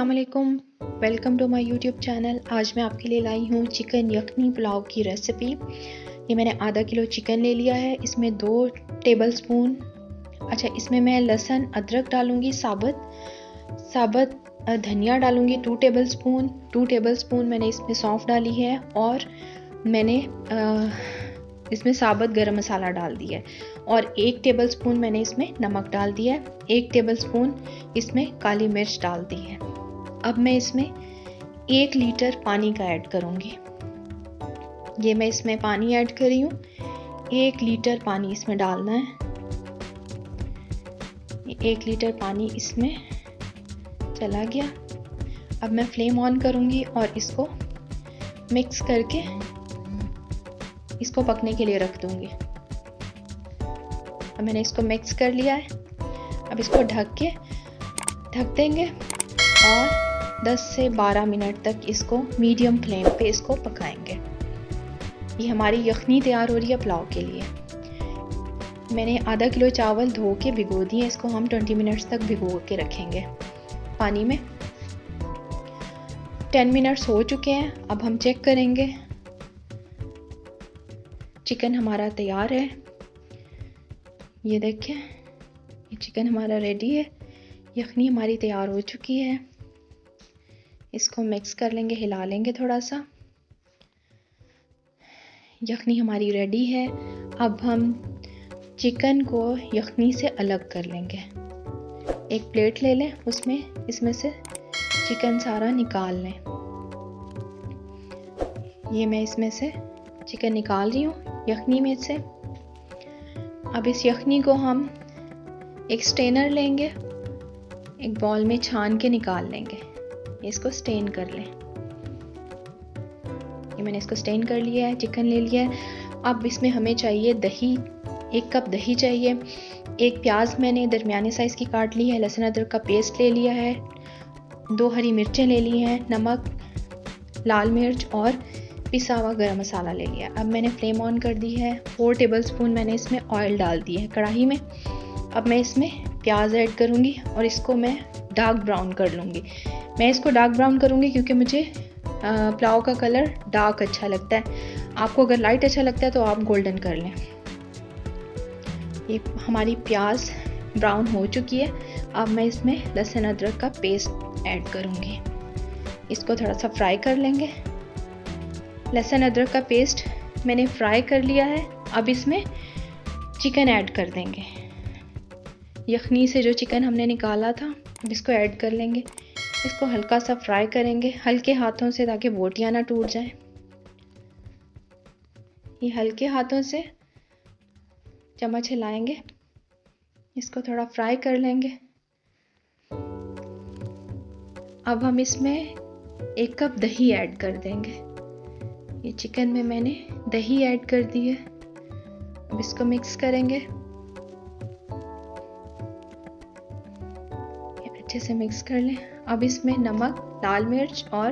अस्सलाम वालेकुम, welcome to my YouTube channel. आज मैं आपके लिए लाई हूँ चिकन यखनी पुलाव की रेसिपी। ये मैंने आधा किलो चिकन ले लिया है। इसमें 2 टेबलस्पून इसमें मैं लहसुन अदरक डालूँगी, साबुत धनिया डालूँगी 2 टेबलस्पून मैंने इसमें सौंफ डाली है और मैंने इसमें साबुत गरम मसाला डाल दिया है और 1 टेबलस्पून मैंने इसमें नमक डाल दिया है, 1 टेबलस्पून इसमें काली मिर्च डाल दी है। अब मैं इसमें 1 लीटर पानी का ऐड करूँगी। ये मैं इसमें पानी ऐड कर रही हूँ, 1 लीटर पानी इसमें डालना है। 1 लीटर पानी इसमें चला गया। अब मैं फ्लेम ऑन करूँगी और इसको मिक्स करके इसको पकने के लिए रख दूँगी। अब मैंने इसको मिक्स कर लिया है। अब इसको ढक देंगे और 10 से 12 मिनट तक इसको मीडियम फ्लेम पे इसको पकाएंगे। ये हमारी यखनी तैयार हो रही है पुलाव के लिए। मैंने आधा किलो चावल धो के भिगो दिए, इसको हम 20 मिनट्स तक भिगो के रखेंगे पानी में। 10 मिनट्स हो चुके हैं। अब हम चेक करेंगे। चिकन हमारा तैयार है। ये देखिए, ये चिकन हमारा रेडी है। यखनी हमारी तैयार हो चुकी है। इसको मिक्स कर लेंगे, हिला लेंगे थोड़ा सा। यखनी हमारी रेडी है। अब हम चिकन को यखनी से अलग कर लेंगे। एक प्लेट ले लें, इसमें से चिकन सारा निकाल लें। ये मैं इसमें से चिकन निकाल रही हूँ यखनी में से। अब इस यखनी को हम एक स्टेनर लेंगे, एक बॉल में छान के निकाल लेंगे। इसको स्टेन कर लें। ये मैंने इसको स्टेन कर लिया है, चिकन ले लिया है। अब इसमें हमें चाहिए दही, 1 कप दही चाहिए। 1 प्याज मैंने दरमियाने साइज़ की काट ली है। लहसुन अदरक का पेस्ट ले लिया है। 2 हरी मिर्चें ले ली हैं। नमक, लाल मिर्च और पिसा हुआ गरम मसाला ले लिया। अब मैंने फ्लेम ऑन कर दी है। 4 टेबलस्पून मैंने इसमें ऑयल डाल दी है कढ़ाई में। अब मैं इसमें प्याज ऐड करूँगी और इसको मैं डार्क ब्राउन कर लूँगी। मैं इसको डार्क ब्राउन करूँगी क्योंकि मुझे पुलाव का कलर डार्क अच्छा लगता है। आपको अगर लाइट अच्छा लगता है तो आप गोल्डन कर लें। ये हमारी प्याज ब्राउन हो चुकी है। अब मैं इसमें लहसुन अदरक का पेस्ट ऐड करूँगी। इसको थोड़ा सा फ्राई कर लेंगे। लहसुन अदरक का पेस्ट मैंने फ्राई कर लिया है। अब इसमें चिकन ऐड कर देंगे। यखनी से जो चिकन हमने निकाला था, अब इसको ऐड कर लेंगे। इसको हल्का सा फ्राई करेंगे हल्के हाथों से, ताकि बोटियां ना टूट जाएं। ये हल्के हाथों से चम्मच हिलाएंगे, इसको थोड़ा फ्राई कर लेंगे। अब हम इसमें 1 कप दही ऐड कर देंगे। ये चिकन में मैंने दही ऐड कर दी है। अब इसको मिक्स करेंगे, अच्छे से मिक्स कर लें। अब इसमें नमक, लाल मिर्च और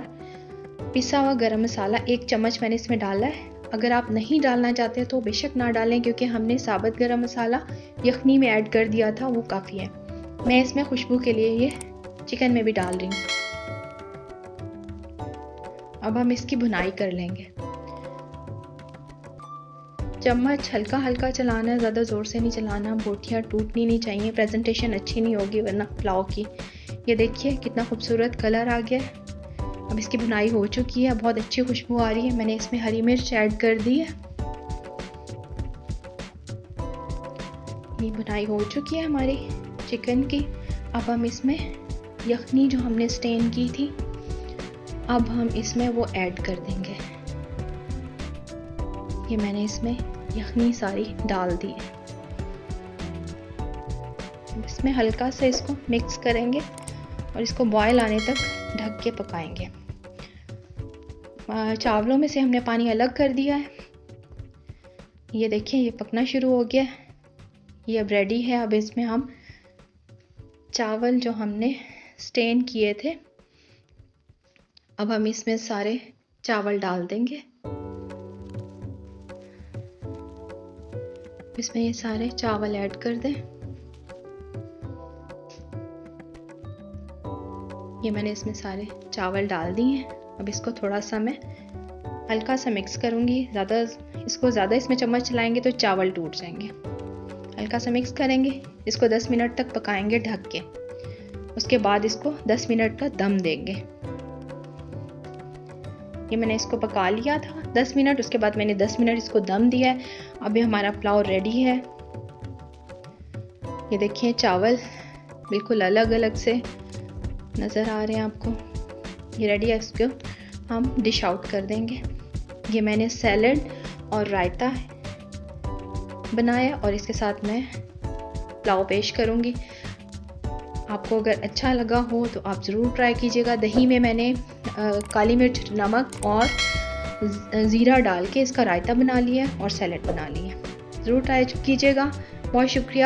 पिसा हुआ गरम मसाला 1 चम्मच मैंने इसमें डाला है। अगर आप नहीं डालना चाहते तो बेशक ना डालें, क्योंकि हमने साबुत गरम मसाला यखनी में ऐड कर दिया था, वो काफ़ी है। मैं इसमें खुशबू के लिए ये चिकन में भी डाल रही हूँ। अब हम इसकी भुनाई कर लेंगे। चम्मच हल्का हल्का चलाना है, ज़्यादा ज़ोर से नहीं चलाना। बोटियाँ टूटनी नहीं चाहिए, प्रेजेंटेशन अच्छी नहीं होगी वरना पुलाव की। ये देखिए कितना खूबसूरत कलर आ गया है। अब इसकी भुनाई हो चुकी है, बहुत अच्छी खुशबू आ रही है। मैंने इसमें हरी मिर्च ऐड कर दी है। ये भुनाई हो चुकी है हमारी चिकन की। अब हम इसमें यखनी जो हमने स्टेन की थी, अब हम इसमें वो ऐड कर देंगे। ये मैंने इसमें यखनी सारी डाल दी है। इसमें हल्का से इसको मिक्स करेंगे और इसको बॉयल आने तक ढक के पकाएंगे। चावलों में से हमने पानी अलग कर दिया है। ये देखिए, ये पकना शुरू हो गया। ये अब रेडी है। अब इसमें हम चावल जो हमने स्टेन किए थे, अब हम इसमें सारे चावल डाल देंगे। इसमें ये सारे चावल ऐड कर दें। ये मैंने इसमें सारे चावल डाल दिए हैं। अब इसको थोड़ा सा मैं हल्का सा मिक्स करूँगी। इसको ज़्यादा इसमें चम्मच चलाएंगे तो चावल टूट जाएंगे। हल्का सा मिक्स करेंगे। इसको 10 मिनट तक पकाएंगे ढक के। उसके बाद इसको 10 मिनट का दम देंगे। ये मैंने इसको पका लिया था 10 मिनट। उसके बाद मैंने 10 मिनट इसको दम दिया है। अभी हमारा पुलाव रेडी है। ये देखिए चावल बिल्कुल अलग अलग से नज़र आ रहे हैं आपको। ये रेडी है। इसको हम डिश आउट कर देंगे। ये मैंने सैलड और रायता बनाया और इसके साथ मैं पुलाव पेश करूँगी। आपको अगर अच्छा लगा हो तो आप ज़रूर ट्राई कीजिएगा। दही में मैंने काली मिर्च, नमक और ज़ीरा डाल के इसका रायता बना लिया और सैलड बना लिया। ज़रूर ट्राई कीजिएगा। बहुत शुक्रिया।